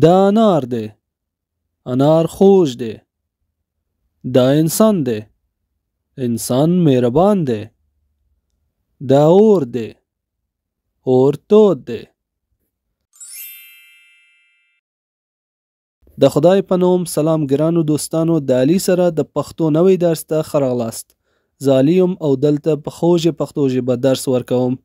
دا انار ده. انار خوش ده. دا انسان ده. انسان مهربان ده. دا اور ده. اور تود ده. د خدای په نوم سلام ګرانو دوستانو، د علي سره د پښتو نوی درس ته ښه راغلاست. زه علي یم او دلته په خوږ پښتو ژبه درس ورکوم.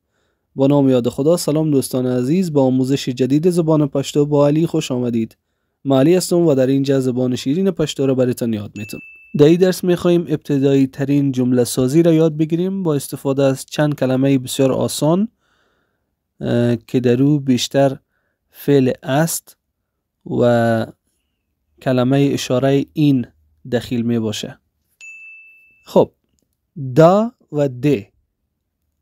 با نام یاد خدا. سلام دوستان عزیز، به آموزش جدید زبان پشتو با علی خوش آمدید. من علی هستم و در اینجا زبان شیرین پشتو را براتون یاد میتم. در این درس میخوایم ابتدایی ترین جمله سازی را یاد بگیریم با استفاده از چند کلمه بسیار آسان که در او بیشتر فعل است و کلمه اشاره این دخیل می باشه. خب، دا و ده،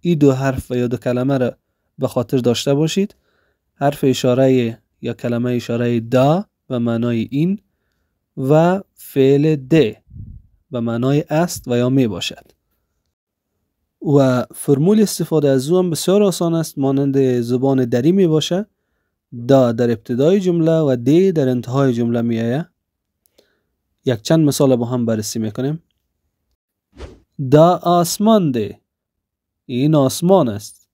این دو حرف و یا دو کلمه را به خاطر داشته باشید. حرف اشاره یا کلمه اشاره دا به معنای این و فعل ده به معنای است و یا می باشد. و فرمول استفاده از او هم بسیار آسان است، مانند زبان دری می باشه. دا در ابتدای جمله و دی در انتهای جمله می آید. یک چند مثال با هم بررسی میکنیم. دا آسمان ده. این آسمان است.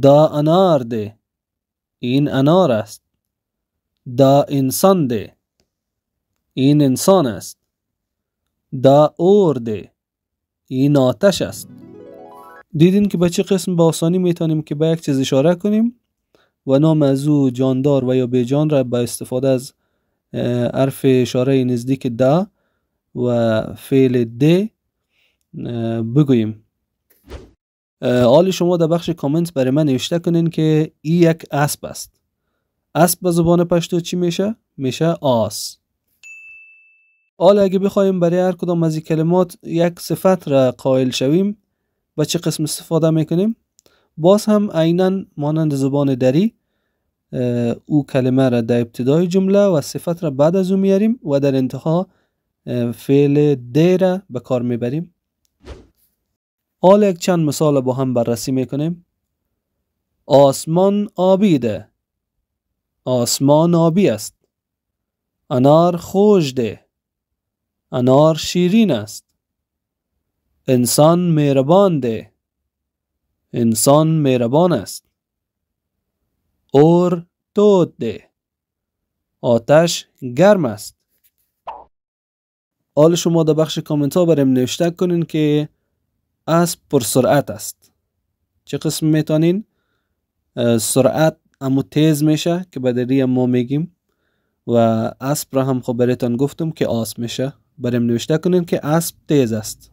دا انار ده. این انار است. دا انسان ده. این انسان است. دا اور ده. این آتش است. دیدین که به چه قسم با آسانی میتونیم که به یک چیز اشاره کنیم و نام از او جاندار و یا بیجان را با استفاده از حرف اشاره نزدیک دا و فعل ده بگوییم. حال شما در بخش کامنت برای من نوشته کنین که این یک اسب است. اسب به زبان پشتو چی میشه؟ میشه آس. حالا اگه بخوایم برای هر کدام از این کلمات یک صفت را قائل شویم، با چه قسم استفاده میکنیم؟ باز هم عیناً مانند زبان دری او کلمه را در ابتدای جمله و صفت را بعد از او میاریم و در انتها فعل ده را به کار میبریم. حالا یک چند مثال با هم بررسی میکنیم. آسمان آبی ده. آسمان آبی است. انار خوش ده. انار شیرین است. انسان مهربان ده. انسان مهربان است. اور تود ده. آتش گرم است. حال شما در بخش کامنت ها برام نوشته کنین که اسب پرسرعت است. چه قسم میتونین؟ سرعت امو تیز میشه که به دری ما میگیم و اسب را هم خب براتون گفتم که آس میشه. برام نوشته کنین که اسب تیز است.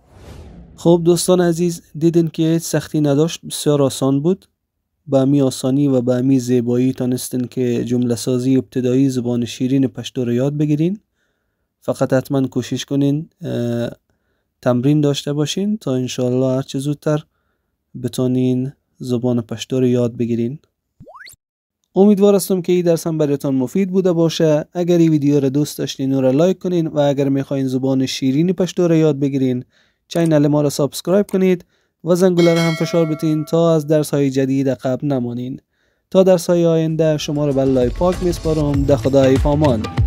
خب دوستان عزیز، دیدین که سختی نداشت، بسیار آسان بود. با امی آسانی و با امی زیبایی تانستین که جمله سازی ابتدایی زبان شیرین پشتو رو یاد بگیرین. فقط حتما کوشش کنین تمرین داشته باشین تا انشاءالله هرچه زودتر بتونین زبان پشتو رو یاد بگیرین. امیدوار هستم که این درس هم براتون مفید بوده باشه. اگر این ویدیو رو دوست داشتین اون رو لایک کنین و اگر میخواین زبان شیرین پشتو رو یاد بگیرین چینل ما رو سابسکرایب کنید و زنگوله رو هم فشار بتین تا از درس های جدید عقب نمانین. تا درس های آینده شما رو به الله پاک میسپارم. ده خدای پامان.